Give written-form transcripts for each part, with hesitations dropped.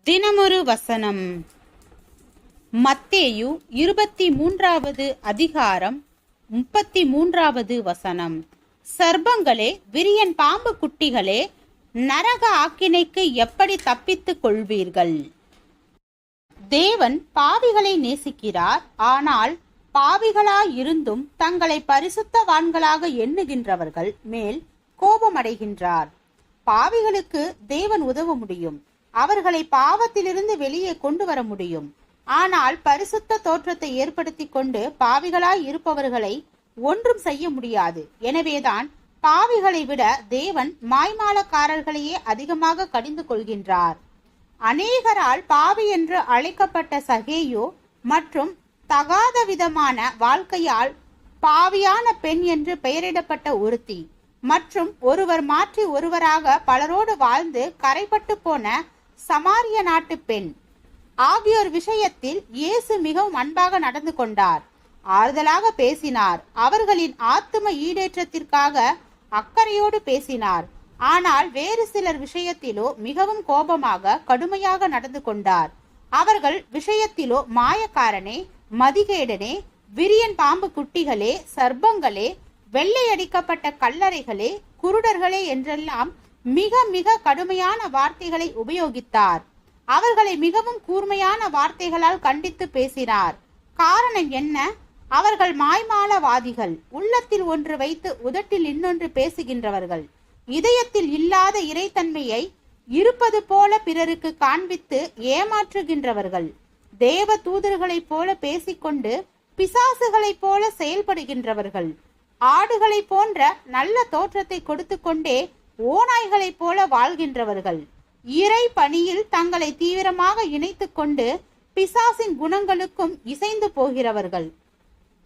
தினமொரு வசனம். மத்தேயு 23வது அதிகாரம் 33வது வசனம். சர்ப்பங்களே, விரியன் பாம்பு குட்டிகளே, நரக ஆக்கினைக்கு எப்படி தப்பித்துக் கொள்வீர்கள்? தேவன் பாவிகளை நேசிக்கிறார். ஆனால் பாவிகளாயிருந்தும் தங்களை பரிசுத்தவான்களாக எண்ணுகின்றவர்கள் மேல் கோபமடைகின்றார். பாவிகளுக்கு தேவன் உதவ முடியும். அவர்களை பாவத்திலிருந்து வெளியே கொண்டு வர முடியும். ஆனால் பரிசுத்த தோற்றத்தை ஏற்படுத்தி கொண்டு பாவிகளாய் இருப்பவர்களை ஒன்றும் செய்ய முடியாது. எனவேதான் பாவிகளை விட தேவன் மாய்மாலக்காரர்களையே அதிகமாக கடிந்து கொள்கின்றார். அநேகரால் பாவி என்று அழைக்கப்பட்ட சகேயு மற்றும் தகாத விதமான வாழ்க்கையால் பாவியான பெண் என்று பெயரிடப்பட்ட ஒருத்தி மற்றும் ஒருவர் மாற்றி ஒருவராக பலரோடு வாழ்ந்து கரைப்பட்டு போன சமாரிய நாட்டு பெண் ஆகியோர் விஷயத்தில் இயேசு மிகவும் அன்பாக நடந்து கொண்டார். ஆறுதலாக பேசினார். அவர்களின் ஆத்தும ஈடேற்றத்திற்காக அக்கறையோடு பேசினார். ஆனால் வேறு சிலர் விஷயத்திலோ மிகவும் கோபமாக கடுமையாக நடந்து கொண்டார். அவர்கள் விஷயத்திலோ மாயக்காரனே, மதிகேடனே, விரியன் பாம்பு குட்டிகளே, சர்ப்பங்களே, வெள்ளையடிக்கப்பட்ட கல்லறைகளே, குருடர்களே என்றெல்லாம் மிக மிக கடுமையான வார்த்தைகளை உபயோகித்தார். அவர்களை மிகவும் கூர்மையான வார்த்தைகளால் கண்டித்து பேசினார். காரணம் என்ன? அவர்கள் மாய்மாலவாதிகள், உள்ளத்தில் ஒன்று வைத்து உதட்டில் இன்னொன்று பேசுகின்றவர்கள், இதயத்தில் இல்லாத இறைத்தன்மையை இருப்பது போல பிறருக்கு காண்பித்து ஏமாற்றுகின்றவர்கள், தேவ தூதர்களைப் போல பேசிக்கொண்டு பிசாசுகளைப் போல செயல்படுகின்றவர்கள், ஆடுகளைப் போன்ற நல்ல தோற்றத்தை கொடுத்து கொண்டே ஓநாய்களைப் போல வாழ்கின்றவர்கள், இறை பணியில் தங்களை தீவிரமாக இணைத்து கொண்டு பிசாசின் குணங்களுக்கும் இசைந்து போகிறவர்கள்.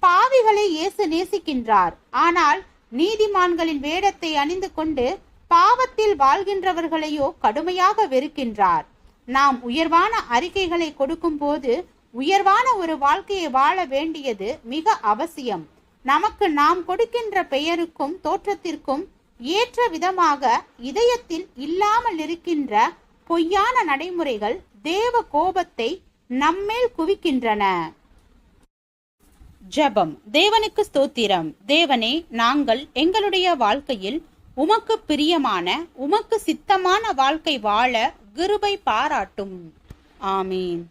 பாவிகளை இயேசு நேசிக்கின்றார். ஆனால் நீதிமான்களின் வேடத்தை அணிந்து கொண்டு பாவத்தில் வாழ்கின்றவர்களையோ கடுமையாக வெறுக்கின்றார். நாம் உயர்வான அறிக்கைகளை கொடுக்கும் போது உயர்வான ஒரு வாழ்க்கையை வாழ வேண்டியது மிக அவசியம். நமக்கு நாம் கொடுக்கின்ற பெயருக்கும் தோற்றத்திற்கும் ஏற்ற விதமாக இதயத்தில் இல்லாமல் இருக்கின்ற பொய்யான நடைமுறைகள் தேவ கோபத்தை நம்மேல் குவிக்கின்றன. ஜெபம். தேவனுக்கு ஸ்தோத்திரம். தேவனே, நாங்கள் எங்களுடைய வாழ்க்கையில் உமக்கு பிரியமான, உமக்கு சித்தமான வாழ்க்கை வாழ கிருபை பாராட்டும். ஆமீன்.